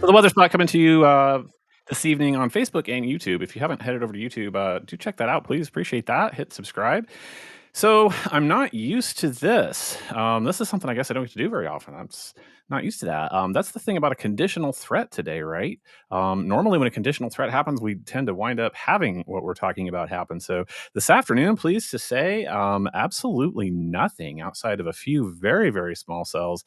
The weather spot coming to you this evening on Facebook and YouTube. If you haven't headed over to YouTube, do check that out, please. Appreciate that. Hit subscribe. So I'm not used to this. This is something I guess I don't get to do very often. Not used to that. That's the thing about a conditional threat today, right? Normally, when a conditional threat happens, we tend to wind up having what we're talking about happen. So this afternoon, pleased to say, absolutely nothing outside of a few very, very small cells.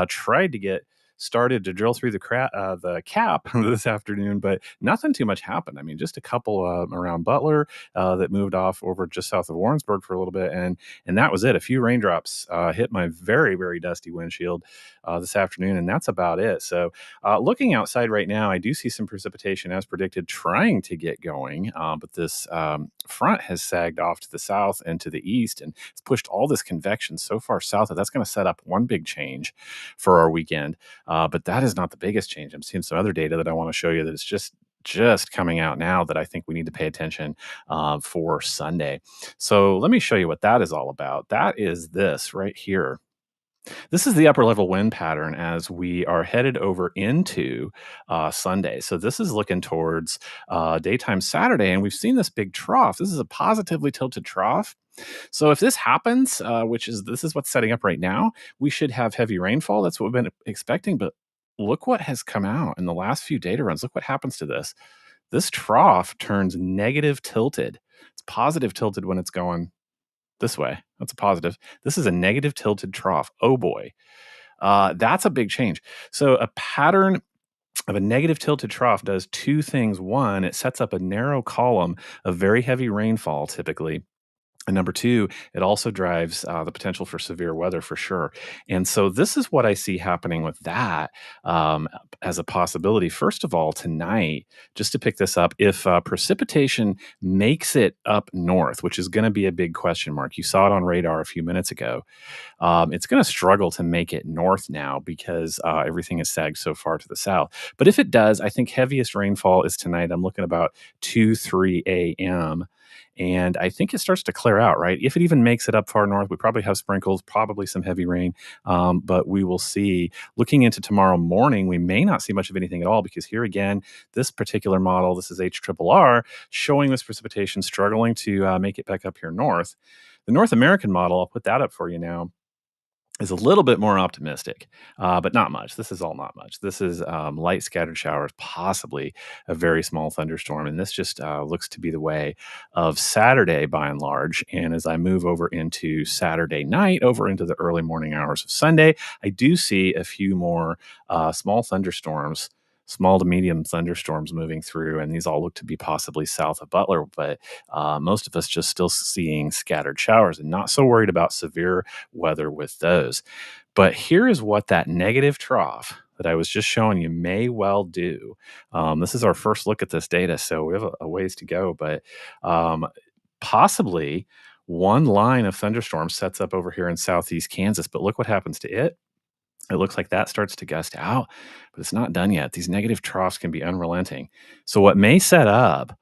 Tried to get started to drill through the cap this afternoon, but nothing too much happened. I mean, just a couple around Butler that moved off over just south of Warrensburg for a little bit, and that was it. A few raindrops hit my very very dusty windshield this afternoon, and that's about it. So, looking outside right now, I do see some precipitation as predicted, trying to get going, but this front has sagged off to the south and to the east, and it's pushed all this convection so far south that that's going to set up one big change for our weekend. But that is not the biggest change. I'm seeing some other data that I want to show you that it's just coming out now that I think we need to pay attention for Sunday. So let me show you what that is all about. That is this right here. This is the upper level wind pattern as we are headed over into Sunday. So this is looking towards daytime Saturday, and we've seen this big trough. This is a positively tilted trough. So if this happens, which is this is what's setting up right now, we should have heavy rainfall. That's what we've been expecting. But look what has come out in the last few data runs. Look what happens to this. This trough turns negative tilted. It's positive tilted when it's going this way. That's a positive. This is a negative tilted trough. Oh boy. That's a big change. So a pattern of a negative tilted trough does two things. One, it sets up a narrow column of very heavy rainfall typically. And number two, it also drives the potential for severe weather for sure. And so this is what I see happening with that as a possibility. First of all, tonight, just to pick this up, if precipitation makes it up north, which is going to be a big question mark, you saw it on radar a few minutes ago. It's going to struggle to make it north now because everything is sagged so far to the south. But if it does, I think heaviest rainfall is tonight. I'm looking about 2, 3 a.m. And I think it starts to clear out, right? If it even makes it up far north, we probably have sprinkles, probably some heavy rain, but we will see. Looking into tomorrow morning, we may not see much of anything at all because here again, this particular model, this is HRRR, showing this precipitation struggling to make it back up here north. The North American model, I'll put that up for you now, is a little bit more optimistic, but not much. This is all not much. This is light scattered showers, possibly a very small thunderstorm. And this just looks to be the way of Saturday by and large. And as I move over into Saturday night, over into the early morning hours of Sunday, I do see a few more small thunderstorms. Small to medium thunderstorms moving through, and these all look to be possibly south of Butler, but most of us just still seeing scattered showers and not so worried about severe weather with those. But here is what that negative trough that I was just showing you may well do. This is our first look at this data, so we have a ways to go, but um, possibly one line of thunderstorms sets up over here in southeast Kansas. But look what happens to it. It looks like that starts to gust out, but it's not done yet. These negative troughs can be unrelenting. So what may set up,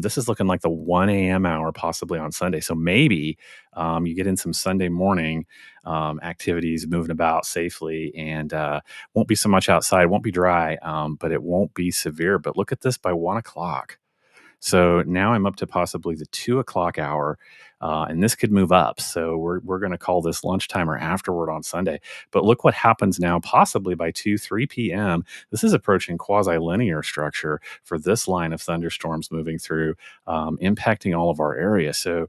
this is looking like the 1 a.m. hour, possibly on Sunday. So maybe you get in some Sunday morning activities, moving about safely, and won't be so much outside, won't be dry, but it won't be severe. But look at this by 1 o'clock. So now I'm up to possibly the 2 o'clock hour, and this could move up. So we're going to call this lunchtime or afterward on Sunday. But look what happens now, possibly by 2, 3 p.m. This is approaching quasi-linear structure for this line of thunderstorms moving through, impacting all of our area. So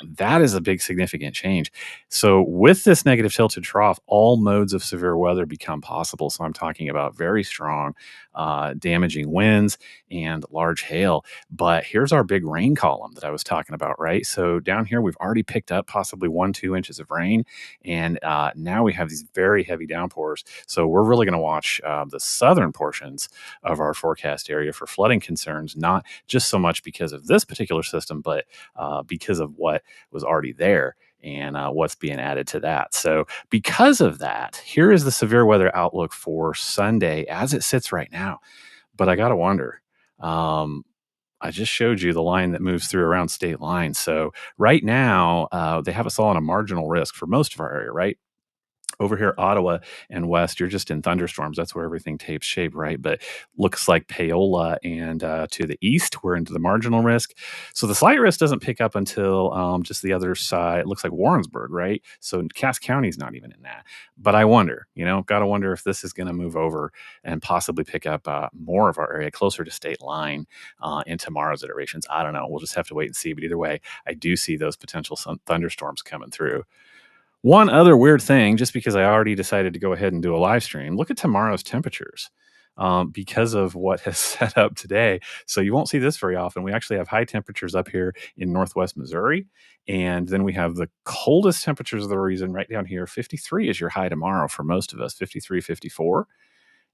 that is a big significant change. So with this negative tilted trough, all modes of severe weather become possible. So I'm talking about very strong, damaging winds and large hail. But here's our big rain column that I was talking about, right? So down here, we've already picked up possibly 1, 2 inches of rain. And now we have these very heavy downpours. So we're really going to watch the southern portions of our forecast area for flooding concerns, not just so much because of this particular system, but because of what was already there and what's being added to that. So, because of that, here is the severe weather outlook for Sunday as it sits right now. But I got to wonder. I just showed you the line that moves through around state lines. So right now, they have us all on a marginal risk for most of our area, right? Over here, Ottawa and west, you're just in thunderstorms. That's where everything takes shape, right? But looks like Paola and to the east, we're into the marginal risk. So the slight risk doesn't pick up until just the other side. It looks like Warrensburg, right? So Cass County's not even in that. But I wonder, got to wonder if this is going to move over and possibly pick up more of our area closer to state line in tomorrow's iterations. I don't know. We'll just have to wait and see. But either way, I do see those potential thunderstorms coming through. One other weird thing, just because I already decided to go ahead and do a live stream, look at tomorrow's temperatures because of what has set up today. So you won't see this very often. We actually have high temperatures up here in northwest Missouri. And then we have the coldest temperatures of the region right down here. 53 is your high tomorrow for most of us, 53, 54.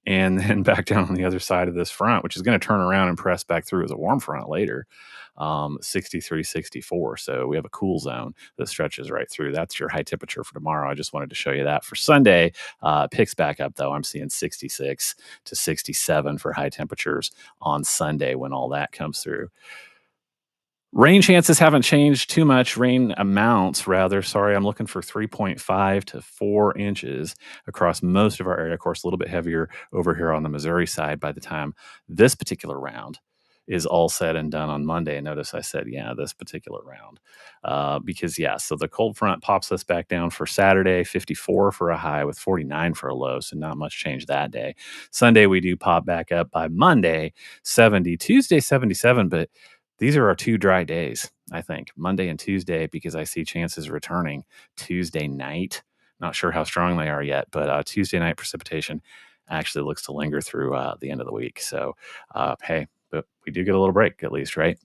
And then back down on the other side of this front, which is going to turn around and press back through as a warm front later, 63, 64. So we have a cool zone that stretches right through. That's your high temperature for tomorrow. I just wanted to show you that. For Sunday, picks back up, though. I'm seeing 66 to 67 for high temperatures on Sunday when all that comes through. Rain chances haven't changed too much. Rain amounts, rather. Sorry, I'm looking for 3.5 to 4 inches across most of our area. Of course, a little bit heavier over here on the Missouri side by the time this particular round is all said and done on Monday. And notice I said, this particular round. Because, so the cold front pops us back down for Saturday, 54 for a high with 49 for a low. So not much change that day. Sunday, we do pop back up by Monday, 70. Tuesday, 77. But these are our 2 dry days, I think, Monday and Tuesday, because I see chances returning Tuesday night. Not sure how strong they are yet, but Tuesday night precipitation actually looks to linger through the end of the week. So, hey, but we do get a little break at least, right?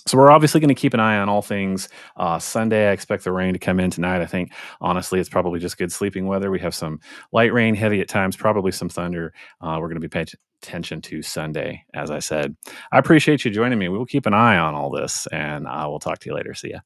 So we're obviously going to keep an eye on all things. Sunday, I expect the rain to come in tonight. I think, honestly, it's probably just good sleeping weather. We have some light rain, heavy at times, probably some thunder. We're going to be paying attention to Sunday, as I said. I appreciate you joining me. We will keep an eye on all this, and I will talk to you later. See ya.